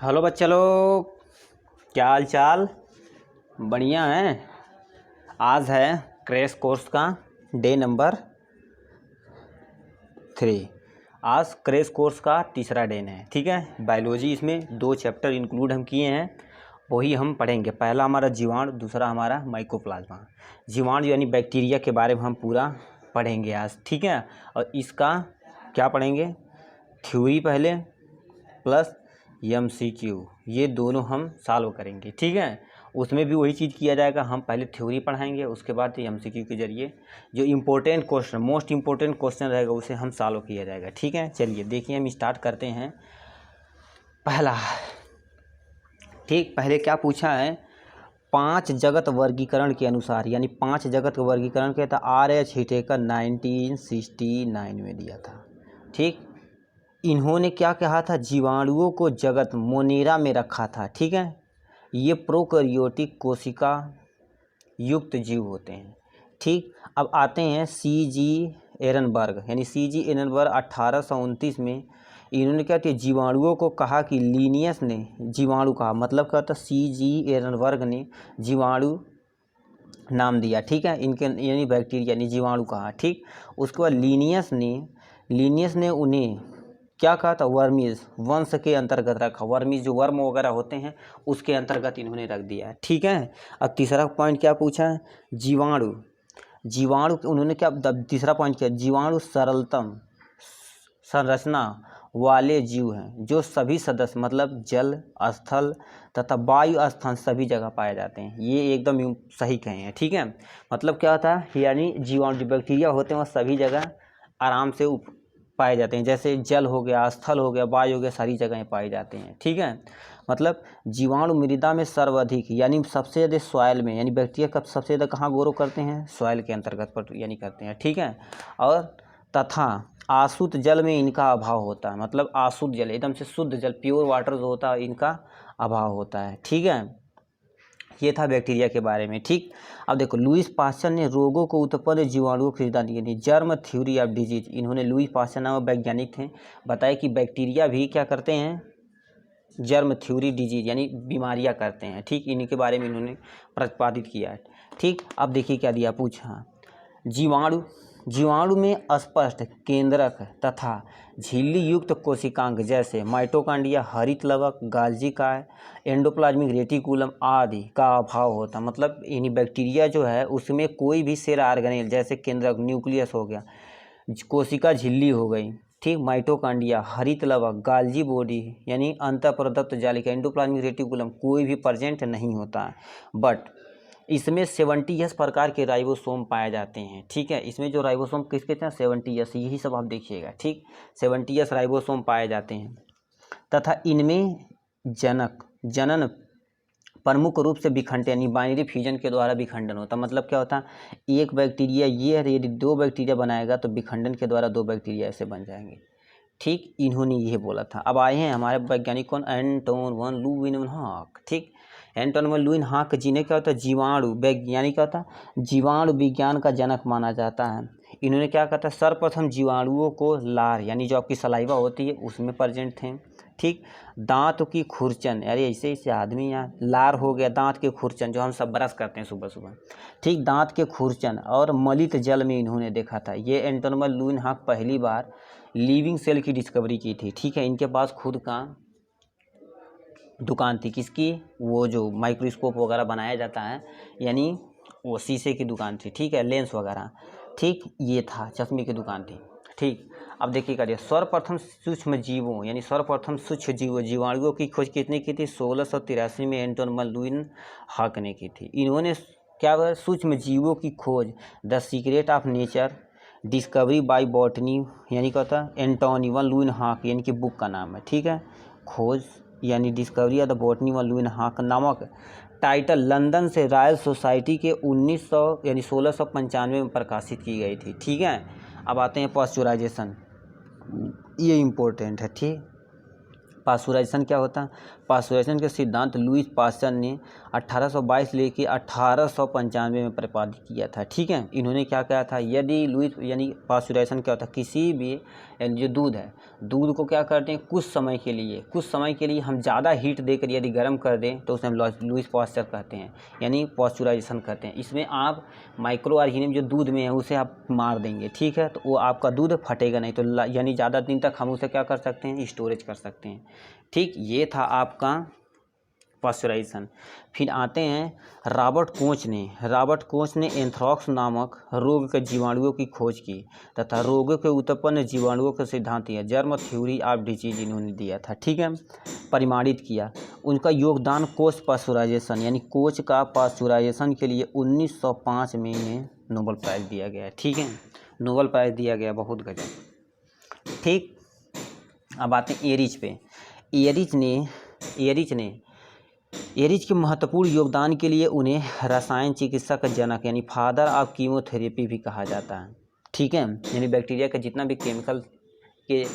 Hello बच्चा लोग, क्या हाल चाल? बढ़िया है। आज है क्रैश कोर्स का डे नंबर 3। आज क्रैश कोर्स का तीसरा डे है। ठीक है, बायोलॉजी इसमें 2 चैप्टर इंक्लूड हम किए हैं, वही हम पढ़ेंगे। पहला हमारा जीवाणु, दूसरा हमारा माइकोप्लाज्मा। जीवाणु यानी बैक्टीरिया के बारे में हम पूरा पढ़ेंगे आज। ठीक है, और इसका क्या पढ़ेंगे? थ्योरी पहले प्लस MCQ, ये दोनों हम सॉल्व करेंगे। ठीक है, उसमें भी वही चीज़ किया जाएगा। हम पहले थ्योरी पढ़ाएंगे, उसके बाद MCQ के जरिए जो important question, most important question रहेगा उसे हम सॉल्व किया जाएगा। ठीक है, चलिए देखिए हम स्टार्ट करते हैं। पहला, ठीक, पहले क्या पूछा है? 5 जगत वर्गीकरण के अनुसार, यानी 5 जगत वर्गीकरण के था RH हिटेकर 1969 में दिया था। ठीक, इन्होंने क्या कहा था? जीवाणुओं को जगत मोनेरा में रखा था। ठीक है, ये प्रोकैरियोटिक कोशिका युक्त जीव होते हैं। ठीक, अब आते हैं CG एरनबर्ग, यानी CG एरनबर्ग 1829 में इन्होंने क्या किया? जीवाणुओं को कहा कि लीनियस ने जीवाणु कहा, मतलब क्या होता? CG एरनबर्ग ने जीवाणु नाम दिया। ठीक है, इनके यानी बैक्टीरिया यानी जीवाणु कहा। ठीक, उसके बाद लीनियस ने उन्हें क्या कहा था? वर्मीज वंश के अंतर्गत रखा। वर्मीज जो वर्म वगैरह होते हैं उसके अंतर्गत इन्होंने रख दिया। ठीक है, अब तीसरा पॉइंट क्या पूछा है? जीवाणु उन्होंने क्या तीसरा पॉइंट किया? जीवाणु सरलतम संरचना वाले जीव हैं जो सभी सदस्य, मतलब जल, स्थल तथा वायु स्थान सभी जगह पाए जाते हैं। ये एकदम सही कहे हैं। ठीक है, मतलब क्या होता है? यानी जीवाणु जो बैक्टीरिया होते हैं वो सभी जगह आराम से पाए जाते हैं। जैसे जल हो गया, स्थल हो गया, वायु हो गया, सारी जगह पाए जाते हैं। ठीक है, मतलब जीवाणु मृदा में सर्वाधिक, यानी सबसे ज़्यादा सॉइल में, यानी बैक्टीरिया का सबसे ज़्यादा कहाँ ग्रो करते हैं? सॉइल के अंतर्गत पर यानी करते हैं। ठीक है, और तथा आशुद्ध जल में इनका अभाव होता है। मतलब आशुद्ध जल, एकदम से शुद्ध जल, प्योर वाटर जो होता है, इनका अभाव होता है। ठीक है, ये था बैक्टीरिया के बारे में। ठीक, अब देखो लुईस पास्चर ने रोगों को उत्पन्न जीवाणुओं को सिद्धांत दिया, जर्म थ्योरी ऑफ डिजीज। इन्होंने, लुईस पास्चर नाम वैज्ञानिक थे, बताया कि बैक्टीरिया भी क्या करते हैं? जर्म थ्योरी डिजीज यानी बीमारियां करते हैं। ठीक, इन्हीं के बारे में इन्होंने प्रतिपादित किया है। ठीक, अब देखिए क्या दिया, पूछा जीवाणु में स्पष्ट केंद्रक तथा झिल्ली युक्त कोशिकांग जैसे माइटोकॉन्ड्रिया, हरित लवक, गाल्जी काय, एंडोप्लाज्मिक रेटिकुलम आदि का अभाव होता। मतलब यानी बैक्टीरिया जो है उसमें कोई भी सेल ऑर्गेनेल जैसे केंद्रक, न्यूक्लियस हो गया, कोशिका झिल्ली हो गई, ठीक, माइटोकॉन्ड्रिया, हरित लवक, गाल्जी बॉडी यानी अंतःप्रदत्त जालिका, एंडोप्लाज्मिक रेटिकुलम कोई भी प्रेजेंट नहीं होता है। बट इसमें 70S प्रकार के राइबोसोम पाए जाते हैं। ठीक है, इसमें जो राइबोसोम किसके हैं? 70S, यही सब आप देखिएगा। ठीक, 70S राइबोसोम पाए जाते हैं तथा इनमें जनन प्रमुख रूप से विखंडन यानी बाइनरी फ्यूजन के द्वारा विखंडन होता है। मतलब क्या होता है? एक बैक्टीरिया ये है, यदि 2 बैक्टीरिया बनाएगा तो विखंडन के द्वारा 2 बैक्टीरिया ऐसे बन जाएंगे। ठीक, इन्होंने ये बोला था। अब आए हैं हमारे वैज्ञानिक कौन? Anton van Leeuwenhoek. ठीक, एंटोन वन लुइनहाक जी ने क्या होता है? जीवाणु वैज्ञानिक क्या होता है? जीवाणु विज्ञान का जनक माना जाता है। इन्होंने क्या कहता है? सर्वप्रथम जीवाणुओं को लार यानी जो आपकी सलाइवा होती है उसमें प्रेजेंट थे। ठीक, दांत की खुरचन, अरे ऐसे ऐसे आदमी, यहाँ लार हो गया, दांत के खुरचन जो हम सब ब्रश करते हैं सुबह सुबह। ठीक, दांत के खुरचन और मलित जल में इन्होंने देखा था। ये एंटोन वन लुइनहाक पहली बार लिविंग सेल की डिस्कवरी की थी। ठीक है, इनके पास खुद का दुकान थी। किसकी? वो जो माइक्रोस्कोप वगैरह बनाया जाता है, यानी वो शीशे की दुकान थी। ठीक है, लेंस वगैरह। ठीक, ये था, चश्मे की दुकान थी। ठीक, अब देखिए करिए, सर्वप्रथम सूक्ष्म जीवों यानी सर्वप्रथम सूक्ष्म जीवाणुओं की खोज कितने की थी? 1683 में एंटोन वन लुइनहाक ने की थी। इन्होंने क्या सूक्ष्म जीवों की खोज the secret of nature discovery by botany यानी क्या होता है? एंटोनी वन लुइनहाक यानी कि बुक का नाम है। ठीक है, खोज यानी discovery of the botany van Leeuwenhoek नामक टाइटल लंदन से रॉयल सोसाइटी के 1900 यानी 1695 में प्रकाशित की गई थी। ठीक है, अब आते हैं पास्चुराइजेशन, ये इम्पोर्टेंट है। ठीक, पास्चुराइजेशन क्या होता है? पास्चुराइजेशन के सिद्धांत लुईस पास्चर ने 1822 लेके 1895 में प्रतिपादित किया था। ठीक है, इन्होंने क्या कहा था, यदि लुईस यानी पास्चुराइजेशन क्या होता है, किसी भी यानी जो दूध है, दूध को क्या करते हैं, कुछ समय के लिए हम ज़्यादा हीट देकर यदि गर्म कर दें तो उसे हम लुईस पास्चर कहते हैं, यानी पास्चुराइजेशन कहते हैं। इसमें आप माइक्रो ऑर्गेनिज्म जो दूध में है उसे आप मार देंगे, ठीक है, तो वो आपका दूध फटेगा नहीं, तो यानी ज़्यादा दिन तक हम उसे क्या कर सकते हैं, स्टोरेज कर सकते हैं। ठीक, ये था आपका पास्चुराइजेशन। फिर आते हैं रॉबर्ट कोच ने एंथ्रैक्स नामक रोग के जीवाणुओं की खोज की तथा रोगों के उत्पन्न जीवाणुओं के सिद्धांत दिया, जर्म थ्योरी ऑफ डिजीज इन्होंने दिया था। ठीक है, परिमाणित किया। उनका योगदान कोच पास्चुराइजेशन यानी कोच का पास्चुराइजेशन के लिए 1905 में इन्हें नोबेल प्राइज़ दिया गया। ठीक है, नोबेल प्राइज़ दिया गया, बहुत गजब। ठीक, अब आते हैं एरिच पे। एरिच के महत्वपूर्ण योगदान के लिए उन्हें रसायन चिकित्सा का जनक यानी फादर ऑफ कीमोथेरेपी भी कहा जाता है। ठीक है, यानी बैक्टीरिया का जितना भी केमिकल के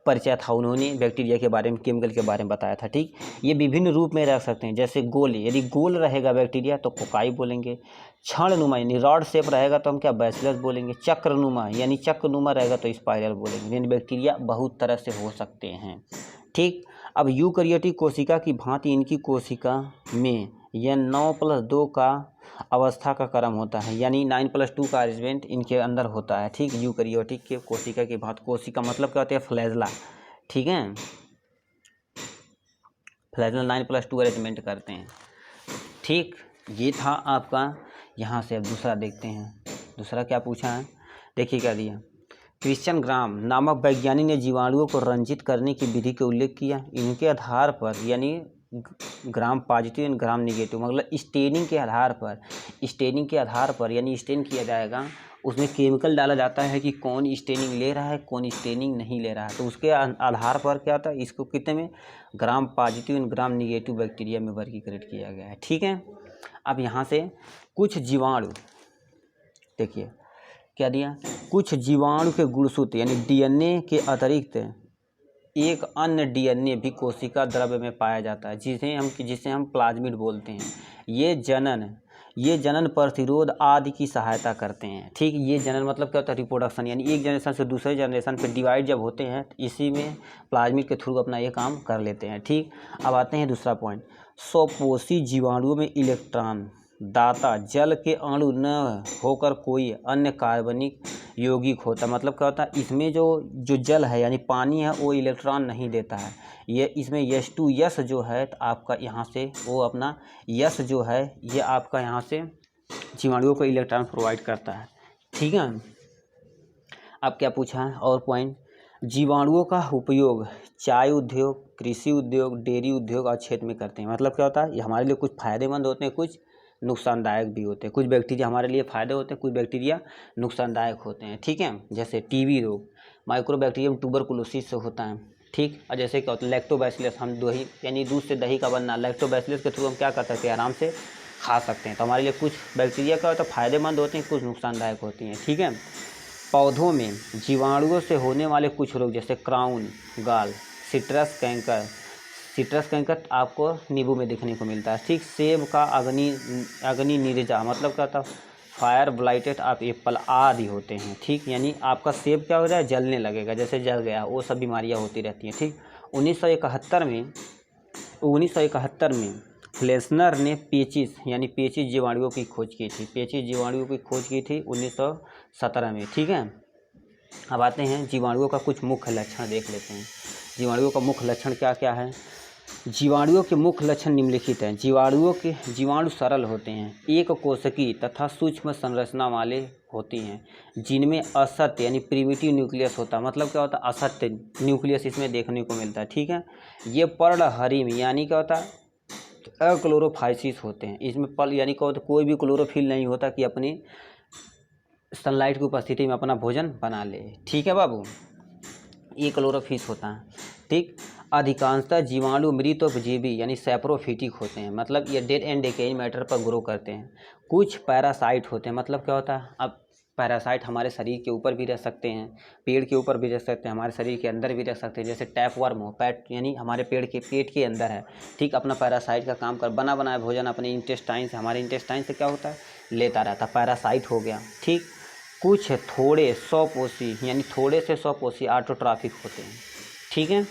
परिचय था उन्होंने बैक्टीरिया के बारे में, केमिकल के बारे में बताया था। ठीक, ये विभिन्न रूप में रख सकते हैं, जैसे गोले, यदि गोल रहेगा बैक्टीरिया तो कोकाई बोलेंगे। क्षणनुमा यानी रॉड शेप रहेगा तो हम क्या, बैसिलस बोलेंगे। चक्रनुमा यानी चक्रनुमा रहेगा तो स्पाइरल बोलेंगे। यानी बैक्टीरिया बहुत तरह से हो सकते हैं। ठीक, अब यूकैरियोटिक कोशिका की भांति इनकी कोशिका में यह 9+2 का अवस्था का क्रम होता है, यानी 9+2 का अरेंजमेंट इनके अंदर होता है। ठीक, यूकैरियोटिक के कोशिका की भांति, कोशिका मतलब क्या होता है, फ्लैजला। ठीक है, फ्लैजला 9+2 अरेंजमेंट करते हैं। ठीक, ये था आपका। यहाँ से अब दूसरा देखते हैं, दूसरा क्या पूछा है, देखिए क्या दिया। क्रिश्चियन ग्राम नामक वैज्ञानिक ने जीवाणुओं को रंजित करने की विधि का उल्लेख किया। इनके आधार पर यानी gram positive and gram negative, मतलब स्टेनिंग के आधार पर यानी स्टेन किया जाएगा, उसमें केमिकल डाला जाता है कि कौन स्टेनिंग ले रहा है, कौन स्टेनिंग नहीं ले रहा है, तो उसके आधार पर क्या होता है, इसको कितने में, gram positive and gram negative bacteria में वर्गीकृत किया गया है। ठीक है, अब यहाँ से कुछ जीवाणु देखिए क्या दिया, कुछ जीवाणु के गुणसूत्र यानी डीएनए के अतिरिक्त एक अन्य डीएनए भी कोशिका द्रव्य में पाया जाता है, जिसे हम प्लाज्मिड बोलते हैं। ये जनन प्रतिरोध आदि की सहायता करते हैं। ठीक, ये जनन मतलब क्या होता है, रिप्रोडक्शन, यानी एक जनरेशन से दूसरे जनरेशन पे डिवाइड जब होते हैं तो इसी में प्लाज्मिड के थ्रू अपना ये काम कर लेते हैं। ठीक, अब आते हैं दूसरा पॉइंट। स्वपोषी जीवाणुओं में इलेक्ट्रॉन दाता जल के अणु न होकर कोई अन्य कार्बनिक यौगिक होता, मतलब क्या होता है, इसमें जो जल है यानी पानी है वो इलेक्ट्रॉन नहीं देता है, ये इसमें H2 जो है तो आपका यहाँ से वो अपना यस जो है ये आपका यहाँ से जीवाणुओं को इलेक्ट्रॉन प्रोवाइड करता है। ठीक है, अब क्या पूछा है और पॉइंट, जीवाणुओं का उपयोग चाय उद्योग, कृषि उद्योग, डेयरी उद्योग और क्षेत्र में करते हैं। मतलब क्या होता है, ये हमारे लिए कुछ फ़ायदेमंद होते हैं, कुछ नुकसानदायक भी होते हैं। कुछ बैक्टीरिया हमारे लिए फ़ायदे होते हैं, कुछ बैक्टीरिया नुकसानदायक होते हैं। ठीक है, जैसे टीबी रोग माइक्रोबैक्टीरियम ट्यूबरकुलोसिस से होता है। ठीक, और जैसे क्या होता है, लैक्टोबैसिलस, हम दही यानी दूध से दही का बनना, लैक्टोबैसिलस के थ्रू हम क्या कर सकते हैं, आराम से खा सकते हैं। तो हमारे लिए कुछ बैक्टीरिया क्या होता है, फ़ायदेमंद होते हैं, कुछ नुकसानदायक होती हैं। ठीक है, पौधों में जीवाणुओं से होने वाले कुछ रोग जैसे क्राउन गाल, सिट्रस कैंकर आपको नींबू में देखने को मिलता है। ठीक, सेब का अग्नि नीरजा मतलब क्या था, फायर ब्लाइटेड ऑफ एप्पल आदि होते हैं। ठीक, यानी आपका सेब क्या हो जाए, जलने लगेगा, जैसे जल गया, वो सब बीमारियां होती रहती हैं। ठीक, 1971 में फ्लेसनर ने पेचिस यानी पेचिस जीवाणुओं की खोज की थी। 1917 में। ठीक है, अब आते हैं जीवाणुओं का कुछ मुख्य लक्षण देख लेते हैं। जीवाणुओं का मुख्य लक्षण क्या क्या है, जीवाणुओं के मुख्य लक्षण निम्नलिखित हैं। जीवाणु सरल होते हैं, एक कोशिकीय तथा सूक्ष्म संरचना वाले होती हैं, जिनमें असत्य यानी प्रिमिटिव न्यूक्लियस होता है। मतलब क्या होता है, असत्य न्यूक्लियस इसमें देखने को मिलता है। ठीक है, ये पर्णहरिम यानी क्या होता है, अक्लोरोफाइसिस होते हैं। इसमें पल यानी क्या होता है, कोई भी क्लोरोफिल नहीं होता कि अपनी सनलाइट की उपस्थिति में अपना भोजन बना ले। ठीक है बाबू, ये क्लोरोफिस होता है। ठीक, अधिकांशतः जीवाणु मृतोपजीवी यानी सैप्रोफिटिक होते हैं, मतलब ये डेड एंड डिकेइंग मैटर पर ग्रो करते हैं। कुछ पैरासाइट होते हैं, मतलब क्या होता है, अब पैरासाइट हमारे शरीर के ऊपर भी रह सकते हैं, पेड़ के ऊपर भी रह सकते हैं, हमारे शरीर के अंदर भी रह सकते हैं। जैसे टैपवर्म हो, पैट यानी हमारे पेट के अंदर है, ठीक, अपना पैरासाइट का काम कर, बना बनाया भोजन अपने इंटेस्टाइन से, हमारे इंटेस्टाइन से क्या होता है, लेता रहता, पैरासाइट हो गया, ठीक। कुछ थोड़े 100 पोषी यानी थोड़े से 100 पोषी ऑटोट्रॉफिक होते हैं, ठीक है।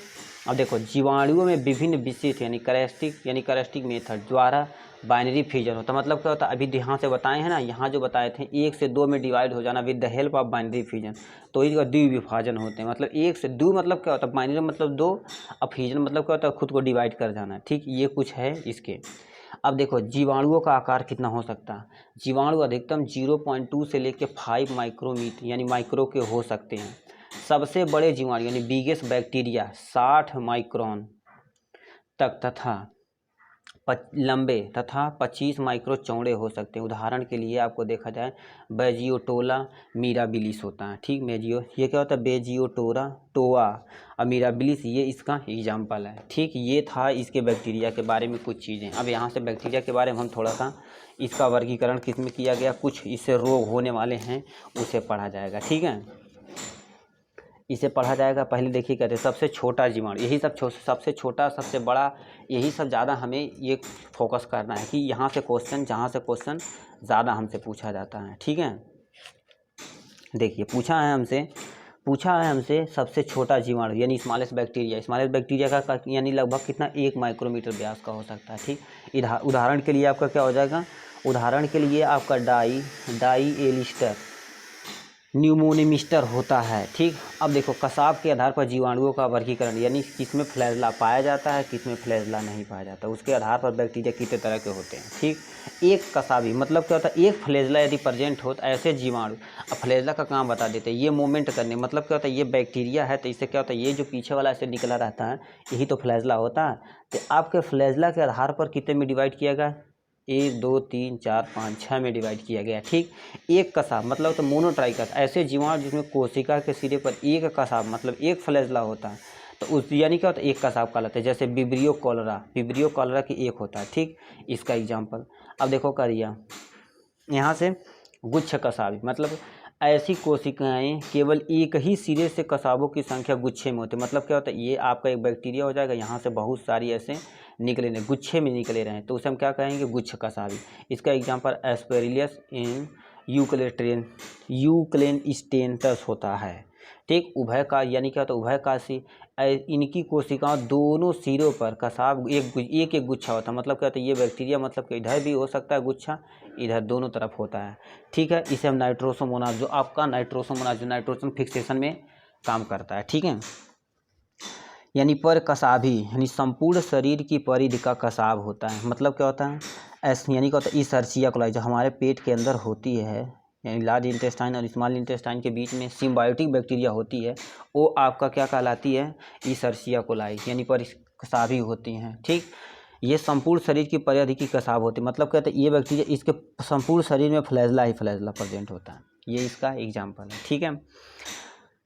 अब देखो जीवाणुओं में विभिन्न विशिष्ट यानी कैरेक्टरिस्टिक मेथड द्वारा बाइनरी फ्यूजन होता है। मतलब क्या होता है, अभी यहाँ से बताए हैं ना, यहाँ जो बताए थे 1 से 2 में डिवाइड हो जाना with the help of binary fusion, तो इसका द्विविभाजन होते हैं। मतलब 1 से 2 मतलब क्या होता है, बाइनरी मतलब 2, अब फ्यूजन मतलब क्या होता है, खुद को डिवाइड कर जाना, ठीक। ये कुछ है इसके। अब देखो जीवाणुओं का आकार कितना हो सकता है, जीवाणु अधिकतम 0.2 से लेकर 5 माइक्रोमीटर यानी माइक्रो के हो सकते हैं। सबसे बड़े जीवाणु यानी बिगेस्ट बैक्टीरिया 60 माइक्रोन तक तथा लंबे तथा 25 माइक्रो चौड़े हो सकते हैं। उदाहरण के लिए आपको देखा जाए बेजियोटोला मिराबिलिस होता है, ठीक। ये क्या होता है, बेजियोटोरा टोआ और मिराबिलिस, ये इसका एग्जाम्पल है, ठीक। ये था इसके बैक्टीरिया के बारे में कुछ चीज़ें। अब यहाँ से बैक्टीरिया के बारे में हम थोड़ा सा इसका वर्गीकरण किस में किया गया, कुछ इससे रोग होने वाले हैं उसे पढ़ा जाएगा, ठीक है, इसे पढ़ा जाएगा। पहले देखिए कहते हैं सबसे छोटा जीवाणु, यही सब सबसे छोटा सबसे बड़ा, यही सब ज़्यादा हमें ये फोकस करना है कि यहाँ से क्वेश्चन, जहाँ से क्वेश्चन ज़्यादा हमसे पूछा जाता है, ठीक है। देखिए पूछा है हमसे सबसे छोटा जीवाणु यानी स्मॉलेस्ट बैक्टीरिया का यानी लगभग कितना 1 माइक्रोमीटर व्यास का हो सकता है, ठीक। उदाहरण के लिए आपका क्या हो जाएगा, उदाहरण के लिए आपका डाई एलिस्टर न्यूमोनिमिस्टर होता है, ठीक। अब देखो कसाब के आधार पर जीवाणुओं का वर्गीकरण यानी किसमें फ्लैजला पाया जाता है, किसमें फ्लैजला नहीं पाया जाता, उसके आधार पर बैक्टीरिया कितने तरह के होते हैं, ठीक। एक कसाबी मतलब क्या होता है, एक फ्लैजला यदि प्रेजेंट हो तो ऐसे जीवाणु, अब फ्लैजला का काम बता देते हैं, ये मूवमेंट करने, मतलब क्या होता है, ये बैक्टीरिया है तो इससे क्या होता है, ये जो पीछे वाला ऐसे निकला रहता है यही तो फ्लैजला होता है। तो आपके फ्लैजला के आधार पर कितने में डिवाइड किया गया, 1 2 3 4 5 6 में डिवाइड किया गया, ठीक। एक कसाब मतलब तो मोनोट्राइकस, ऐसे जीवाणु जिसमें कोशिका के सिरे पर एक कसाब मतलब एक फ्लैजला होता है, तो उस यानी क्या होता है, एक कसाब कहलाते हैं। जैसे विब्रियो कॉलरा की एक होता है, ठीक, इसका एग्जाम्पल। अब देखो करिया यहाँ से गुच्छ कसाबी मतलब ऐसी कोशिकाएं केवल एक ही सिरे से कसाबों की संख्या गुच्छे में होती है। मतलब क्या होता है, ये आपका एक बैक्टीरिया हो जाएगा, यहाँ से बहुत सारी ऐसे निकले रहे, गुच्छे में निकले रहे, तो उसे हम क्या कहेंगे, गुच्छ कसाबी। इसका एग्जांपल एस्पेरिलियस इन यूक्लेनस्टेनस होता है, ठीक। उभय का यानी क्या होता है, उभयकाशी, इनकी कोशिकाओं दोनों सिरों पर कसाब एक गुच्छा होता है। मतलब क्या होता है, ये बैक्टीरिया मतलब कि इधर भी हो सकता है गुच्छा, इधर दोनों तरफ होता है, ठीक है। इसे हम नाइट्रोसोमोनास, जो आपका नाइट्रोसोमोनास जो नाइट्रोजन फिक्सेशन में काम करता है, ठीक है। यानी पर कसाभी यानी संपूर्ण शरीर की परिधि का कसाब होता है। मतलब क्या होता है, यानी क्या होता है, ईसर्चिया कोलाई जो हमारे पेट के अंदर होती है, यानी लार्ज इंटेस्टाइन और स्मॉल इंटेस्टाइन के बीच में सिम्बायोटिक बैक्टीरिया होती है, वो आपका क्या कहलाती है, ईसर्चिया कोलाई यानी पर कसाभी होती हैं, ठीक। ये संपूर्ण शरीर की परिधि की कसाब होती है। मतलब कहते हैं ये बैक्टीरिया इसके संपूर्ण शरीर में फ्लैजला प्रेजेंट होता है, ये इसका एग्जाम्पल है, ठीक है।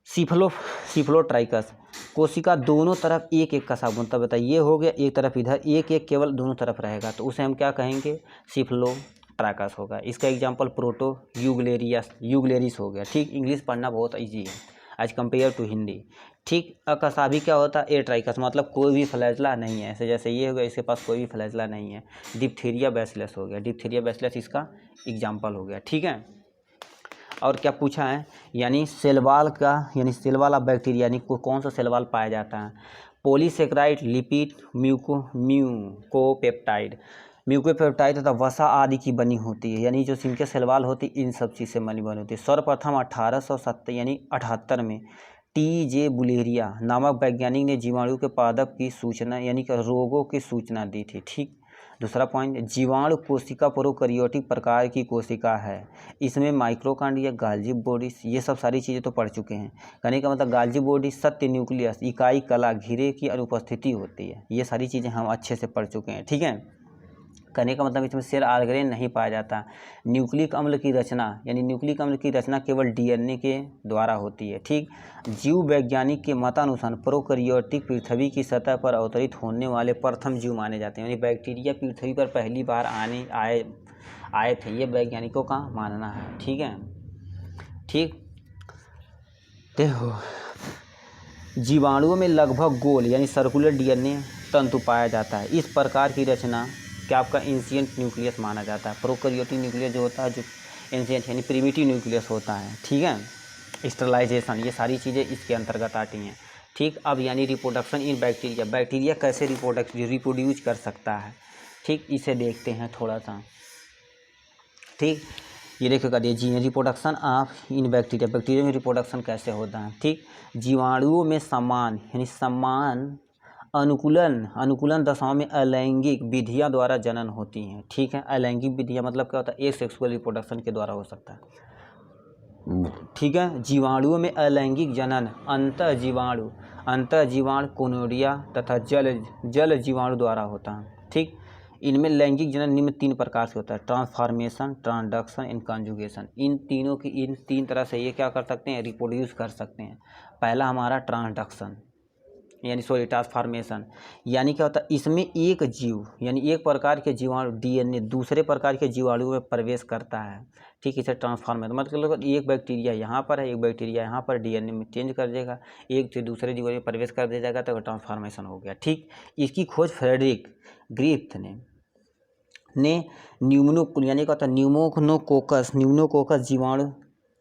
सिफ्लोट्राइकस कोशिका दोनों तरफ एक एक कसाब बनता है। बताइए, ये हो गया एक तरफ, इधर एक एक केवल दोनों तरफ रहेगा, तो उसे हम क्या कहेंगे, सिफ्लोट्राइकस होगा। इसका एग्जांपल प्रोटो यूग्लेरिस हो गया, ठीक। इंग्लिश पढ़ना बहुत ईजी है एज कम्पेयर टू हिंदी, ठीक। अकसाबी क्या होता है, एट्राइकस मतलब कोई भी फ्लैजला नहीं है, ऐसे जैसे ये हो गया, इसके पास कोई भी फ्लैजला नहीं है। डिप्थीरिया बैसिलस हो गया, डिप्थीरिया बैसिलस इसका एग्जाम्पल हो गया, ठीक है। और क्या पूछा है, यानी सेलवाल वाला बैक्टीरिया यानी कौन सा सेलवाल पाया जाता है, पॉलीसेकेराइड, लिपिड, म्यूकोपेप्टाइड तथा वसा आदि की बनी होती है। यानी जो इनके सेलवाल होती है इन सब चीज़ से बनी होती है। सर्वप्रथम 1878 में TJ बुलेरिया नामक वैज्ञानिक ने जीवाणु के पादप की सूचना यानी कि रोगों की सूचना दी थी, ठीक। दूसरा पॉइंट, जीवाणु कोशिका प्रोकैरियोटिक प्रकार की कोशिका है, इसमें माइक्रोकांडिया, गाल्जी बॉडीज, ये सब सारी चीज़ें तो पढ़ चुके हैं। कहने का मतलब गाल्जी बॉडी, सत्य न्यूक्लियस, इकाई कला, घेरे की अनुपस्थिति होती है, ये सारी चीज़ें हम अच्छे से पढ़ चुके हैं, ठीक है। कहने का मतलब इसमें सेल ऑर्गेनेल नहीं पाया जाता। न्यूक्लिक अम्ल की रचना केवल DNA के द्वारा होती है, ठीक। जीव वैज्ञानिक के मतानुसार प्रोकैरियोटिक पृथ्वी की सतह पर अवतरित होने वाले प्रथम जीव माने जाते हैं। यानी बैक्टीरिया पृथ्वी पर पहली बार आए थे, ये वैज्ञानिकों का मानना है, ठीक है। ठीक। देखो, जीवाणुओं में लगभग गोल यानी सर्कुलर डीएनए तंतु पाया जाता है। इस प्रकार की रचना क्या आपका एंशियंट न्यूक्लियस माना जाता है। प्रोकैरियोटिक न्यूक्लियस जो होता है, जो एंशियंट यानी प्रिमिटिव न्यूक्लियस होता है, ठीक है। स्टरलाइजेशन, ये सारी चीज़ें इसके अंतर्गत आती हैं, ठीक। अब यानी रिप्रोडक्शन इन बैक्टीरिया, बैक्टीरिया कैसे रिप्रोड्यूस कर सकता है, ठीक, इसे देखते हैं थोड़ा सा, ठीक। ये देखो कर दिए reproduction of in bacteria, bacteria में रिप्रोडक्शन कैसे होता है, ठीक। जीवाणुओं में समान यानी समान अनुकूलन दशाओं में अलैंगिक विधियां द्वारा जनन होती हैं, ठीक है। अलैंगिक विधियां मतलब क्या होता है, एक सेक्सुअल रिप्रोडक्शन के द्वारा हो सकता है, ठीक है। जीवाणुओं में अलैंगिक जनन अंतः जीवाणु कोनोडिया तथा जल जीवाणु द्वारा होता है, ठीक। इनमें लैंगिक जनन निम्न 3 प्रकार से होता है, ट्रांसफॉर्मेशन, ट्रांसडक्शन एंड कॉन्जुगेशन। इन तीन तरह से ये क्या कर सकते हैं, रिप्रोड्यूस कर सकते हैं। पहला हमारा ट्रांसडक्शन ट्रांसफॉर्मेशन, यानी क्या होता है, इसमें एक जीव यानी एक प्रकार के जीवाणु डीएनए दूसरे प्रकार के जीवाणु में प्रवेश करता है, ठीक। इसे ट्रांसफॉर्मेशन मतलब एक बैक्टीरिया यहाँ पर है, एक बैक्टीरिया यहाँ पर, डीएनए में चेंज कर देगा, एक से दूसरे जीवाणु में प्रवेश कर दे जाएगा, तो ट्रांसफॉर्मेशन हो गया, ठीक। इसकी खोज फ्रेडरिक ग्रिफ्थ ने यानी क्या होता है न्यूमोकोकस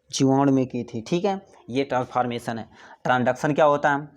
जीवाणु में की थी, ठीक है। ये ट्रांसफॉर्मेशन है। ट्रांसडक्शन क्या होता है,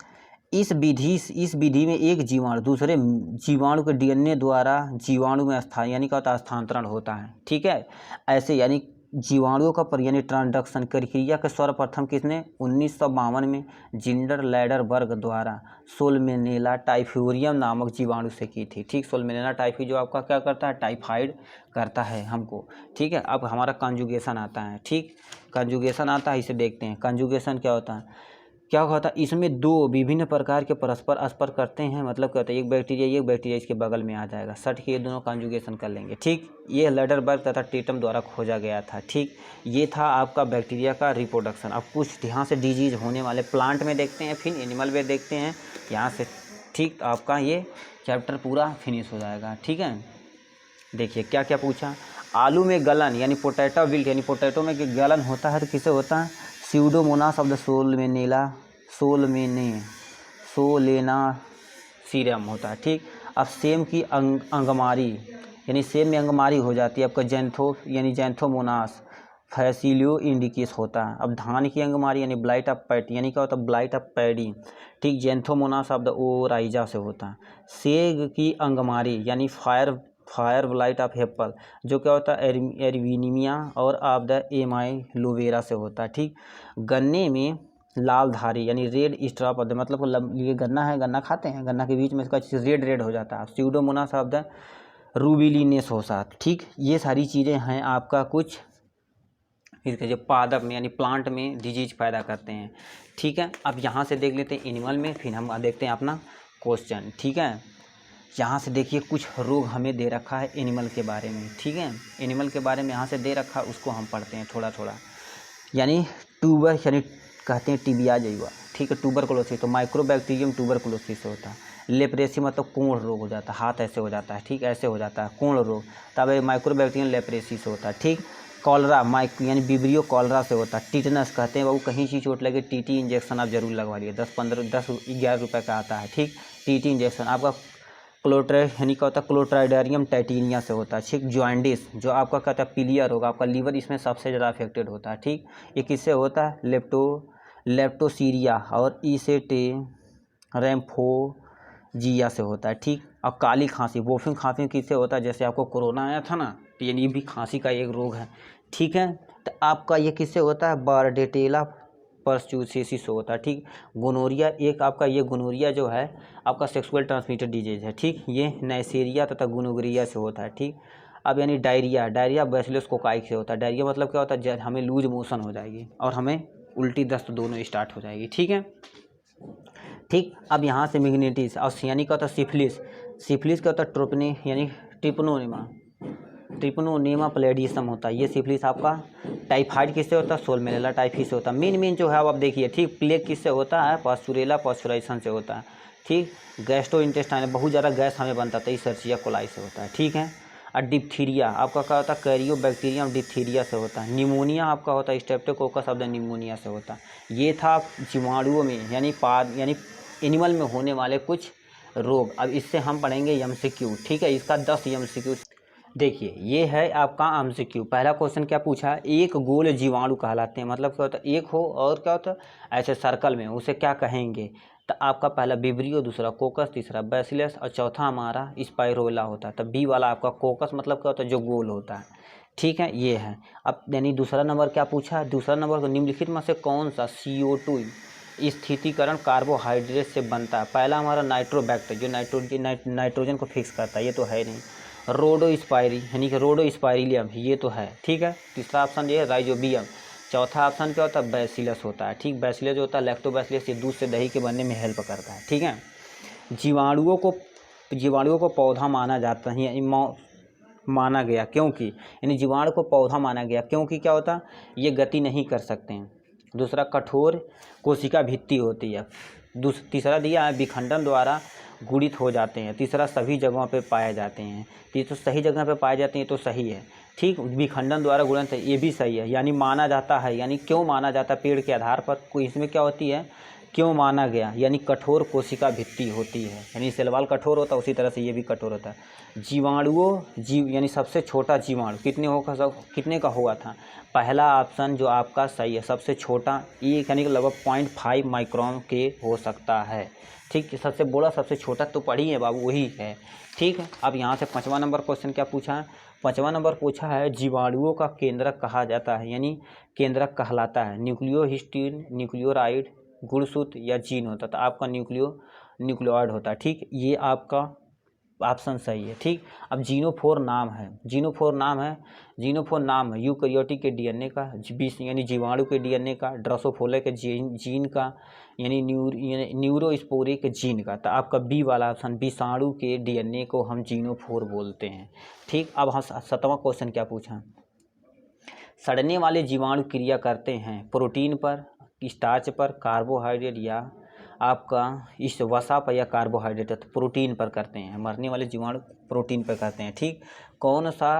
इस विधि में एक जीवाणु दूसरे जीवाणु के डीएनए द्वारा जीवाणु में यानी क्या होता है स्थानांतरण होता है, ठीक है। ऐसे यानी जीवाणुओं का यानी ट्रांसडक्शन प्रक्रिया का सर्वप्रथम किसने 1952 में जिंडर लैडरबर्ग द्वारा सोलमेनेला टाइफोरियम नामक जीवाणु से की थी, ठीक। सोलमेनेला टाइफी जो आपका क्या करता है, टाइफाइड करता है हमको, ठीक है। अब हमारा कॉन्जुगेशन आता है, ठीक। कॉन्जुगेशन आता है, इसे देखते हैं। कॉन्जुगेशन क्या होता है, इसमें 2 विभिन्न प्रकार के परस्पर स्पर्श करते हैं, मतलब क्या होता है एक बैक्टीरिया इसके बगल में आ जाएगा, सट के ये दोनों कॉन्जुगेशन कर लेंगे, ठीक। ये लैडरबर्ग तथा टेटम द्वारा खोजा गया था, ठीक। ये था आपका बैक्टीरिया का रिप्रोडक्शन। अब कुछ ध्यान से डिजीज होने वाले प्लांट में देखते हैं, फिर एनिमल में देखते हैं यहाँ से, ठीक। आपका ये चैप्टर पूरा फिनिश हो जाएगा, ठीक है। देखिए क्या क्या पूछा, आलू में गलन यानी पोटैटो विल्ट यानी पोटैटो में गलन होता है तो किसे होता है, स्यूडोमोनास ऑफ द सोलेनासीरम होता है, ठीक। अब सेम की अंगमारी यानी सेम में अंगमारी हो जाती है आपका जैंथोमोनास फैसिलियो इंडिकेस होता है। अब धान की अंगमारी यानी ब्लाइट ऑफ पैडी यानी क्या होता है, ब्लाइट ऑफ पैडी, ठीक। जैंथोमोनास ऑफ द ओराइजा से होता है। सेग की अंगमारी यानी फायर ब्लाइट ऑफ एप्पल जो क्या होता है एरविनिमिया और ऑफ द एमाइलोवेरा से होता है, ठीक। गन्ने में लाल धारी यानी रेड स्ट्रॉप ऑफ द मतलब ये गन्ना है, गन्ना खाते हैं, गन्ना के बीच में इसका रेड हो जाता है, स्यूडोमोनास ऑफ द रूबिलिनेस होता है, ठीक। ये सारी चीज़ें हैं आपका कुछ इसके जो पादप में यानी प्लांट में डिजीज पैदा करते हैं, ठीक है। अब यहाँ से देख लेते हैं एनिमल में, फिर हम देखते हैं अपना क्वेश्चन, ठीक है। यहाँ से देखिए कुछ रोग हमें दे रखा है एनिमल के बारे में, ठीक है। एनिमल के बारे में यहाँ से दे रखा है, उसको हम पढ़ते हैं थोड़ा थोड़ा। यानी ट्यूबर यानी कहते हैं टीबिया जैवा, ठीक है। ट्यूबरकुलोसिस तो माइक्रोबैक्टीरियम ट्यूबरकुलोसिस से होता है। लेप्रेसी मतलब कोढ़ रोग हो जाता है, हाथ ऐसे हो जाता है, ठीक, ऐसे हो जाता है कोढ़ रोग, तब माइक्रोबैक्टीरियम लेप्रेसी से होता है, ठीक। कॉलरा यानी विब्रियो कॉलरा से होता है। टिटनस कहते हैं बाबू कहीं चीज चोट लगे टीटी इंजेक्शन आप जरूर लगवा लिए, 10-11 रुपये का आता है, ठीक। टीटी इंजेक्शन आपका यानी क्या होता है क्लोट्राइडेरियम टाइटेनिया से होता है, ठीक। जॉइंडिस जो आपका कहता है पीलियर होगा, आपका लीवर इसमें सबसे ज़्यादा अफेक्टेड होता है, ठीक। ये किससे होता है लेप्टोसीरिया और रैम्फोजिया से होता है, ठीक। अब काली खांसी वोफिंग खांसी किससे होता है, जैसे आपको कोरोना आया था ना, तो ये भी खांसी का एक रोग है, ठीक है। तो आपका ये किससे होता है, बारडेटेला परस्यूसेसिस होता है, ठीक। गोनोरिया एक आपका ये गोनोरिया जो है आपका सेक्सुअल ट्रांसमिटेड डिजीज है, ठीक। ये नाइसेरिया तथा गोनोरिया से होता है, ठीक। अब यानी डायरिया बैसिलस कोकाई से होता है। डायरिया मतलब क्या होता है, हमें लूज मोशन हो जाएगी और हमें उल्टी दस्त दोनों स्टार्ट हो जाएगी, ठीक है, ठीक। अब यहाँ से मैग्नेटिस और यानी क्या होता है सिफिलिस क्या होता है ट्रिपनोनेमा प्लेडियम होता है। ये सिफिलिस आपका टाइफाइड किससे होता है, सोलमेनेला टाइफी से होता है। मेन जो है अब देखिए, ठीक। प्लेग किससे होता है, पास्चुरेला पास्चुराइजेशन से होता है, ठीक। गैस्ट्रोइंटेस्टाइनल बहुत ज़्यादा गैस हमें बनता है, इस सर्चिया कोलाई से होता है, ठीक है। और डिप्थीरिया आपका क्या होता है, कैरियोबैक्टीरियम डिप्थीरिया से होता है। निमोनिया आपका होता है स्ट्रेप्टोकोकस ऑफ द निमोनिया से होता है। ये था जीवाणुओं में यानी एनिमल में होने वाले कुछ रोग। अब इससे हम पढ़ेंगे एमसीक्यू, ठीक है। इसका 10 एमसीक्यू देखिए, ये है आपका एमसीक्यू। पहला क्वेश्चन क्या पूछा, एक गोल जीवाणु कहलाते हैं, मतलब क्या होता है, एक हो और क्या होता है ऐसे सर्कल में, उसे क्या कहेंगे। तो आपका पहला विब्रियो, दूसरा कोकस, तीसरा बैसिलस और चौथा हमारा स्पाइरोला होता है। तो बी वाला आपका कोकस मतलब क्या होता है, जो गोल होता है, ठीक है, ये है। अब यानी दूसरा नंबर क्या पूछा, दूसरा नंबर को निम्नलिखित में से कौन सा CO2 स्थितीकरण कार्बोहाइड्रेट से बनता है। पहला हमारा नाइट्रोबैक्टर, जो नाइट्रोजन को फिक्स करता है, ये तो है नहीं। रोडोस्पाइरी यानी कि रोडोस्पाइरिलियम, ये तो है, ठीक है। तीसरा ऑप्शन ये है राइजोबियम। चौथा ऑप्शन क्या होता है, बैसिलस होता है, ठीक। बैसिलस जो होता है लैक्टोबैसिलस, ये दूध से दही के बनने में हेल्प करता है, ठीक है। जीवाणुओं को पौधा माना जाता है, माना गया क्योंकि, यानी जीवाणु को पौधा माना गया क्योंकि क्या होता है, ये गति नहीं कर सकते हैं। दूसरा कठोर कोशिका भित्ति होती है। तीसरा दिया है विखंडन द्वारा गुणित हो जाते हैं। तीसरा सभी जगहों पे पाए जाते हैं। ये तो सही जगह पे पाए जाते हैं तो सही है, ठीक। विखंडन द्वारा गुणित है, ये भी सही है। यानी माना जाता है, यानी क्यों माना जाता है, पेड़ के आधार पर कोई इसमें क्या होती है, क्यों माना गया, यानी कठोर कोशिका भित्ति होती है, यानी सेलवाल कठोर होता है उसी तरह से ये भी कठोर होता है। यानी सबसे छोटा जीवाणु कितने का हुआ था, पहला ऑप्शन जो आपका सही है, सबसे छोटा एक यानी कि लगभग 0.5 माइक्रोन के हो सकता है, ठीक। सबसे बड़ा सबसे छोटा तो पढ़ी है बाबू, वही है, ठीक है। अब यहाँ से 5वां नंबर क्वेश्चन क्या पूछा है, 5वां नंबर पूछा है जीवाणुओं का केंद्रक कहा जाता है, यानी केंद्रक कहलाता है न्यूक्लियोहिस्टीन, न्यूक्लियोराइड, गुणसूत्र या जीन होता है। तो आपका न्यूक्लियोइड होता है, ठीक। ये आपका ऑप्शन सही है, ठीक। अब जीनोफोर नाम है यूकैरियोटिक के डीएनए का, यानी जीवाणु के डीएनए का, ड्रोसोफिला के जीन का, यानी न्यूरोस्पोरिक जीन का। तो आपका बी वाला ऑप्शन, विषाणु के डीएनए को हम जीनोफोर बोलते हैं, ठीक। अब हम 7वां क्वेश्चन क्या पूछा, सड़ने वाले जीवाणु क्रिया करते हैं प्रोटीन पर, स्टार्च पर, कार्बोहाइड्रेट या आपका इस वसा पर या कार्बोहाइड्रेट, तो प्रोटीन पर करते हैं। मरने वाले जीवाणु प्रोटीन पर करते हैं, ठीक। कौन सा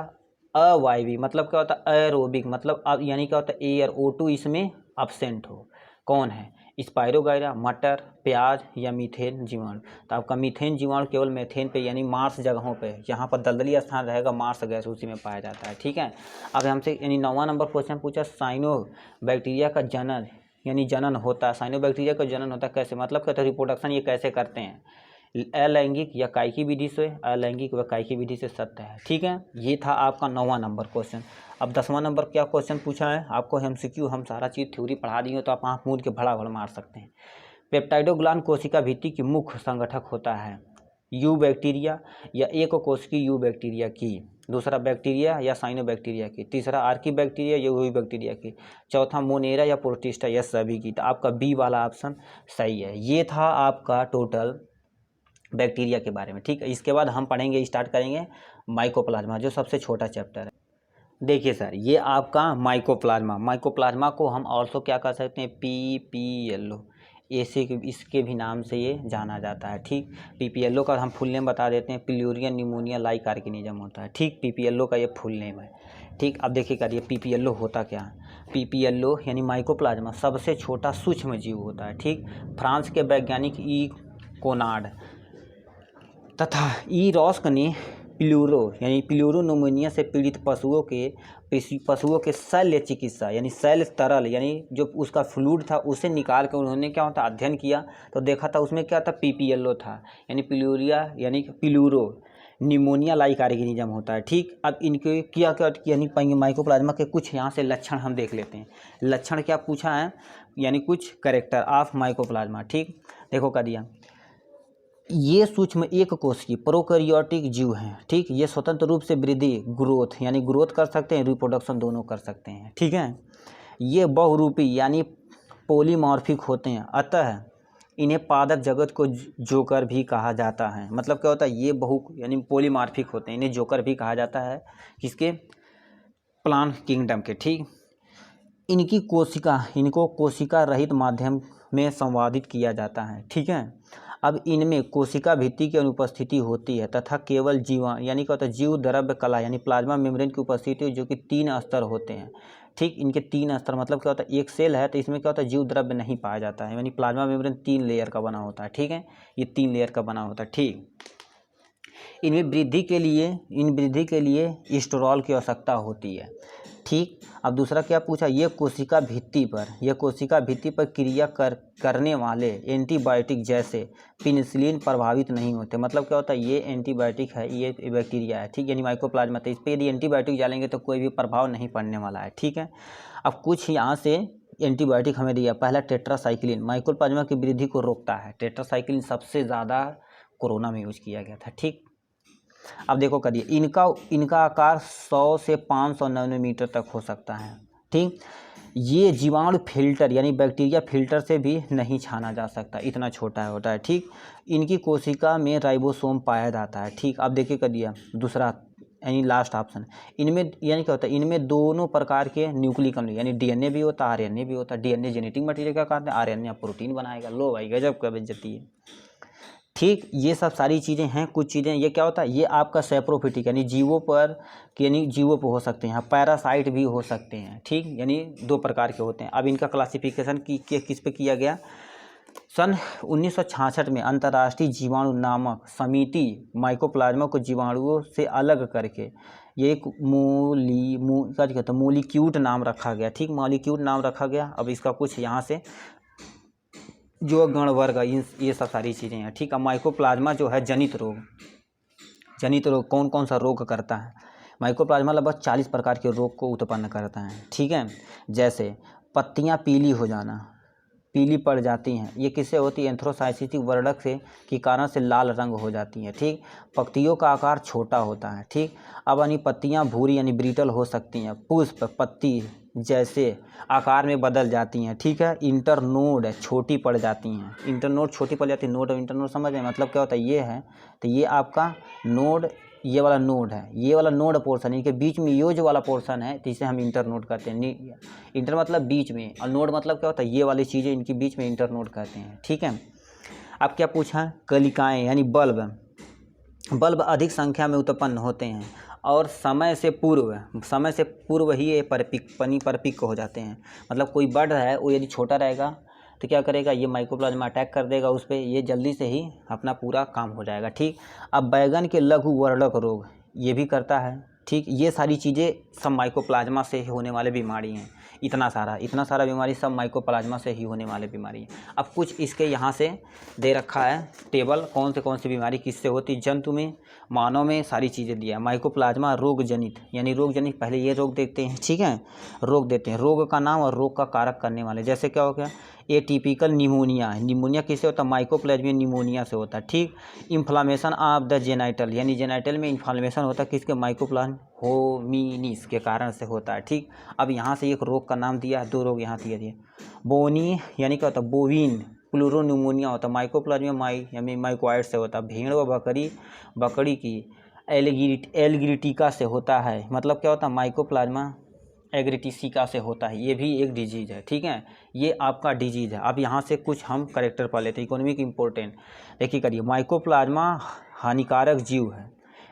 अवायवीय, मतलब क्या होता है एरोबिक, मतलब अब यानी क्या होता है एयर O2 इसमें अब्सेंट हो, कौन है, स्पाइरोगाइरा, मटर, प्याज या मीथेन जीवाणु। तो आपका मीथेन जीवाणु केवल मीथेन पे यानी मार्स जगहों पे, जहाँ पर दलदली स्थान रहेगा मार्स गैस उसी में पाया जाता है, ठीक है। अब हमसे यानी 9वां नंबर क्वेश्चन पूछा, साइनोबैक्टीरिया का जनन होता है, साइनोबैक्टीरिया का जनन होता है कैसे, मतलब कहते हैं रिप्रोडक्शन ये कैसे करते हैं, अलैंगिक या कायिकी विधि से, अलैंगिक व कायिकी विधि से सत्य है, ठीक है। ये था आपका 9वां नंबर क्वेश्चन। अब 10वां नंबर क्या क्वेश्चन पूछा है आपको, एमसीक्यू हम सारा चीज़ थ्योरी पढ़ा दी हो तो आप आँख मूंद के भड़ाभड़ मार सकते हैं। पेप्टाइडोग्लान कोशिका भित्ति की मुख्य संगठक होता है यू बैक्टीरिया या एक कोशिकी यू बैक्टीरिया की, दूसरा बैक्टीरिया या साइनोबैक्टीरिया की, तीसरा आर्की बैक्टीरिया या यूवी बैक्टीरिया की, चौथा मोनेरा या प्रोटिस्टा या सभी की। तो आपका बी वाला ऑप्शन सही है। ये था आपका टोटल बैक्टीरिया के बारे में, ठीक है। इसके बाद हम पढ़ेंगे, स्टार्ट करेंगे माइकोप्लाज्मा, जो सबसे छोटा चैप्टर है। देखिए सर, ये आपका माइकोप्लाज्मा को हम ऑल्सो क्या कर सकते हैं, PPLO, इसके भी नाम से ये जाना जाता है, ठीक। PPLO का हम फुल नेम बता देते हैं, प्लूरियन न्यूमोनिया लाइक ऑर्गेनिज्म होता है, ठीक। PPLO का ये फुल नेम है, ठीक। अब देखिए करिए PPLO होता क्या है। PPLO यानी माइकोप्लाज्मा सबसे छोटा सूक्ष्म जीव होता है, ठीक। फ्रांस के वैज्ञानिक ई कोनार्ड तथा ई रॉस्क ने प्लूरोनोमोनिया से पीड़ित पशुओं के शल्य चिकित्सा यानी शल्य तरल यानी जो उसका फ्लूइड था उसे निकाल कर उन्होंने क्या होता अध्ययन किया, तो देखा था उसमें क्या था, PPLO था, यानी प्लूरो निमोनिया लाइक ऑर्गेनिज्म होता है, ठीक। अब इनके क्या यानी माइकोप्लाज्मा के कुछ यहाँ से लक्षण हम देख लेते हैं। लक्षण क्या पूछा है, यानी कुछ कैरेक्टर ऑफ माइकोप्लाज्मा, ठीक। देखो कर दिया, ये सूक्ष्म एक कोशिकीय प्रोकैरियोटिक जीव हैं, ठीक। ये स्वतंत्र रूप से वृद्धि ग्रोथ यानी ग्रोथ कर सकते हैं, रिप्रोडक्शन दोनों कर सकते हैं, ठीक है। ये बहुरूपी यानी पॉलीमॉर्फिक होते हैं, अतः इन्हें पादप जगत को जोकर भी कहा जाता है। मतलब क्या होता है, ये यानी पॉलीमॉर्फिक होते हैं, इन्हें जोकर भी कहा जाता है, किसके, प्लांट किंगडम के, ठीक। इनको कोशिका रहित माध्यम में संवादित किया जाता है, ठीक है। अब इनमें कोशिका भित्ति की अनुपस्थिति होती है तथा केवल जीवाणु यानी क्या होता है जीव द्रव्य कला यानी प्लाज्मा मेम्ब्रेन की उपस्थिति जो कि 3 स्तर होते हैं। ठीक, इनके 3 स्तर मतलब क्या होता है, एक सेल है तो इसमें क्या होता है जीव द्रव्य नहीं पाया जाता है, यानी प्लाज्मा मेम्ब्रेन 3 लेयर का बना होता है। ठीक है, ये 3 लेयर का बना होता है। ठीक, इन वृद्धि के लिए स्टेरॉल की आवश्यकता होती है। ठीक, अब दूसरा क्या पूछा, ये कोशिका भित्ति पर क्रिया करने वाले एंटीबायोटिक जैसे पेनिसिलिन प्रभावित नहीं होते। मतलब क्या होता है, ये एंटीबायोटिक है, ये बैक्टीरिया है। ठीक, यानी माइकोप्लाज्मा, तो इस पर यदि एंटीबायोटिक डालेंगे तो कोई भी प्रभाव नहीं पड़ने वाला है। ठीक है, अब कुछ यहाँ से एंटीबायोटिक हमें दिया। पहला टेट्रासाइक्लिन माइकोप्लाज्मा की वृद्धि को रोकता है। टेट्रासाइक्लिन सबसे ज़्यादा कोरोना में यूज किया गया था। ठीक, अब देखो करिए, इनका आकार 100 से 500 नैनोमीटर तक हो सकता है। ठीक, ये जीवाणु फिल्टर यानी बैक्टीरिया फिल्टर से भी नहीं छाना जा सकता, इतना छोटा होता है। ठीक, इनकी कोशिका में राइबोसोम पाया जाता है। ठीक, अब देखिए करिए दूसरा यानी लास्ट ऑप्शन, इनमें यानी क्या होता है, इनमें दोनों प्रकार के न्यूक्लिक अम्ल यानी डीएनए भी होता है, आरएनए भी होता है। डीएनए जेनेटिक मटेरियल का कहते हैं, आरएनए प्रोटीन बनाएगा। लो भाई गजब का बेइज्जती है। ठीक, ये सब सारी चीज़ें हैं। कुछ चीज़ें ये क्या होता है, ये आपका सैप्रोफिटिक यानी जीवों पर हो सकते हैं, पैरासाइट भी हो सकते हैं। ठीक, यानी 2 प्रकार के होते हैं। अब इनका क्लासिफिकेशन किस पे किया गया, सन 1966 में अंतर्राष्ट्रीय जीवाणु नामक समिति माइकोप्लाज्मा को जीवाणुओं से अलग करके ये एक मोलिक्यूट नाम रखा गया। ठीक, मोलिक्यूट नाम रखा गया। अब इसका कुछ यहाँ से जो गण वर्ग ये सब सारी चीज़ें हैं। ठीक, अब माइकोप्लाज्मा जो है जनित रोग कौन कौन सा रोग करता है, माइकोप्लाज्मा लगभग 40 प्रकार के रोग को उत्पन्न करता है। ठीक है, जैसे पत्तियां पीली पड़ जाती हैं, ये किससे होती है, एंथ्रोसाइटिस वर्णक से के कारण से लाल रंग हो जाती हैं। ठीक, पत्तियों का आकार छोटा होता है। ठीक, अब यानी पत्तियां भूरी यानी ब्रिटल हो सकती हैं, पुष्प पत्ती जैसे आकार में बदल जाती हैं। ठीक है, इंटरनोड छोटी पड़ जाती हैं, नोड और इंटरनोड समझ में मतलब क्या होता है, ये है तो ये आपका नोड, ये वाला नोड पोर्शन, इनके बीच में ये जो वाला पोर्शन है तो इसे हम इंटरनोड कहते हैं। इंटर मतलब बीच में और नोड मतलब क्या होता है, ये वाली चीज़ें इनके बीच में इंटरनोड कहते हैं। ठीक है, अब क्या पूछा, कलिकाएँ यानी बल्ब अधिक संख्या में उत्पन्न होते हैं और समय से पूर्व ही ये परिपक्व हो जाते हैं। मतलब कोई बर्ड है वो यदि छोटा रहेगा तो क्या करेगा, ये माइकोप्लाज्मा अटैक कर देगा उस पर, ये जल्दी से ही अपना पूरा काम हो जाएगा। ठीक, अब बैगन के लघु वर्णक रोग ये भी करता है। ठीक, ये सारी चीज़ें सब माइकोप्लाज्मा से ही होने वाले बीमारी हैं। इतना सारा बीमारी सब माइकोप्लाज्मा से ही होने वाले बीमारी हैं। अब कुछ इसके यहाँ से दे रखा है टेबल, कौन सी बीमारी किससे होती, जंतु में, मानव में, सारी चीज़ें दिया है। माइकोप्लाज्मा रोग जनित पहले ये रोग देखते हैं। ठीक है, रोग देते हैं, रोग का नाम और रोग का कारक करने वाले, जैसे क्या हो गया, एटिपिकल निमोनिया किससे होता है, माइकोप्लाज्मा निमोनिया से होता है। ठीक, इन्फ्लामेशन ऑफ द जेनाइटल यानी जेनाइटल में इन्फ्लामेशन होता है, किसके, माइकोप्लाज्मा होमिनिस के कारण से होता है। ठीक, अब यहाँ से एक रोग का नाम दिया, 2 रोग यहाँ दिए। बोनी यानी क्या होता है, बोविन प्लूरोनिमोनिया होता है, माइकोप्लाज्मा यानी माइकोइड से होता है। भेड़ व बकरी की एलग्रिटिका से होता है। मतलब क्या होता है, माइकोप्लाज्मा एग्रेटिसिका से होता है, ये भी एक डिजीज़ है। ठीक है, ये आपका डिजीज़ है। अब यहाँ से कुछ हम करेक्टर पढ़ लेते हैं, इकोनॉमिक इम्पोर्टेंट देखिए करिए। माइकोप्लाज्मा हानिकारक जीव है,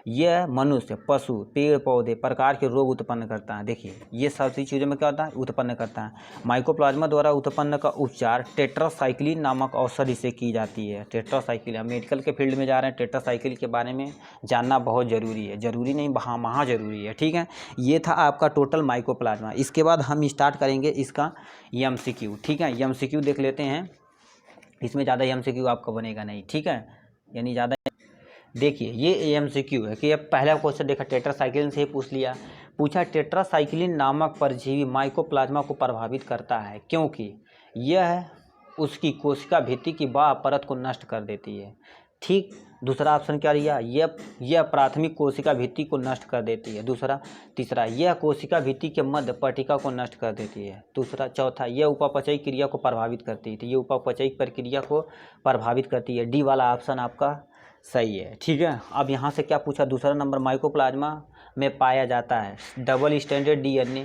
यह मनुष्य, पशु, पेड़ पौधे प्रकार के रोग उत्पन्न करता है। देखिए ये सारी चीज़ों में क्या होता है, उत्पन्न करता है। माइकोप्लाज्मा द्वारा उत्पन्न का उपचार टेट्रासाइक्लिन नामक औषधि से की जाती है। टेट्रासाइक्लिन, हम मेडिकल के फील्ड में जा रहे हैं, टेट्रासाइक्लिन के बारे में जानना बहुत ज़रूरी है, ज़रूरी नहीं महा ज़रूरी है। ठीक है, ये था आपका टोटल माइकोप्लाज्मा। इसके बाद हम स्टार्ट करेंगे इसका MCQ। ठीक है, MCQ देख लेते हैं, इसमें ज़्यादा MCQ आपका बनेगा नहीं। ठीक है, यानी ज़्यादा देखिए ये MCQ है कि अब पहला क्वेश्चन देखा टेट्रासाइक्लिन से ही पूछा टेट्रासाइक्लिन नामक परजीवी माइकोप्लाज्मा को प्रभावित करता है क्योंकि यह उसकी कोशिका भित्ति की बाह्य परत को नष्ट कर देती है। ठीक, दूसरा ऑप्शन क्या लिया, यह प्राथमिक कोशिका भित्ति को नष्ट कर देती है। तीसरा, यह कोशिका भित्ति के मध्य पट्टिका को नष्ट कर देती है। चौथा, यह उपापचयी क्रिया को प्रभावित करती है। तो ये उपापचयी प्रक्रिया को प्रभावित करती है। डी वाला ऑप्शन आपका सही है। ठीक है, अब यहाँ से क्या पूछा, दूसरा नंबर, माइकोप्लाज्मा में पाया जाता है डबल स्टैंडर्ड DNA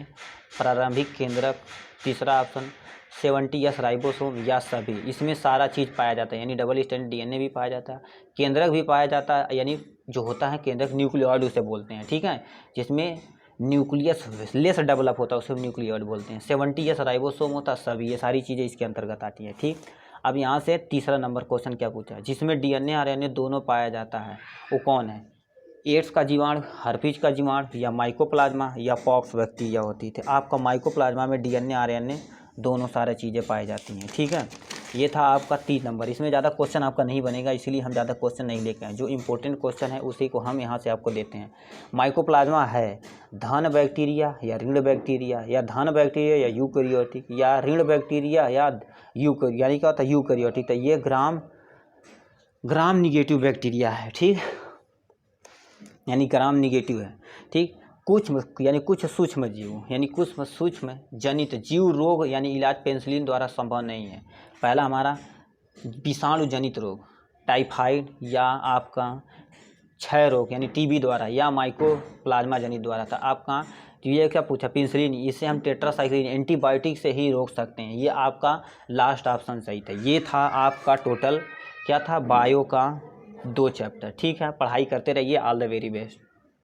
प्रारंभिक केंद्रक। तीसरा ऑप्शन, 70 यस राइबोसोम या सभी, इसमें सारा चीज़ पाया जाता है, यानी डबल स्ट्रैंड डीएनए भी पाया जाता है, केंद्रक भी पाया जाता है, यानी जो होता है केंद्रक न्यूक्लियोइड उसे बोलते हैं, ठीक है, जिसमें न्यूक्लियस लेस डेवलप होता है उसे न्यूक्लियोइड बोलते हैं। 70 यस राइबोसोम होता है सभी, ये सारी चीज़ें इसके अंतर्गत आती हैं, ठीक। अब यहाँ से तीसरा नंबर क्वेश्चन क्या पूछा है, जिसमें डीएनए आरएनए दोनों पाया जाता है, वो कौन है? एड्स का जीवाणु, हर्पीज का जीवाणु, या माइकोप्लाज्मा, या पॉक्स बैक्टीरिया होती थी। आपका माइकोप्लाज्मा में डीएनए आरएनए दोनों सारी चीज़ें पाई जाती हैं, ठीक है। ये था आपका 30 नंबर। इसमें ज़्यादा क्वेश्चन आपका नहीं बनेगा, इसीलिए हम ज़्यादा क्वेश्चन नहीं लेके आए, जो इंपॉर्टेंट क्वेश्चन है उसी को हम यहाँ से आपको देते हैं। माइकोप्लाज्मा है धन बैक्टीरिया या ऋण बैक्टीरिया, या धन बैक्टीरिया या यूकैरियोटिक, या ऋण बैक्टीरिया या यानी क्या होता है यूकैरियोटिक। तो ये ग्राम निगेटिव बैक्टीरिया है, ठीक, यानी ग्राम निगेटिव है, ठीक। कुछ सूक्ष्म जीव यानी कुछ सूक्ष्म जनित जीव रोग यानी इलाज पेनिसिलिन द्वारा संभव नहीं है। पहला हमारा विषाणु जनित रोग टाइफाइड, या आपका क्षय रोग यानी टीबी द्वारा, या माइकोप्लाज्मा जनित द्वारा था आपका। तो ये क्या पूछा, पेनिसिलिन, इसे हम टेट्रासाइक्लिन एंटीबायोटिक से ही रोक सकते हैं। ये आपका लास्ट ऑप्शन सही था। ये था आपका टोटल क्या था, बायो का 2 चैप्टर, ठीक है। पढ़ाई करते रहिए, ऑल द वेरी बेस्ट।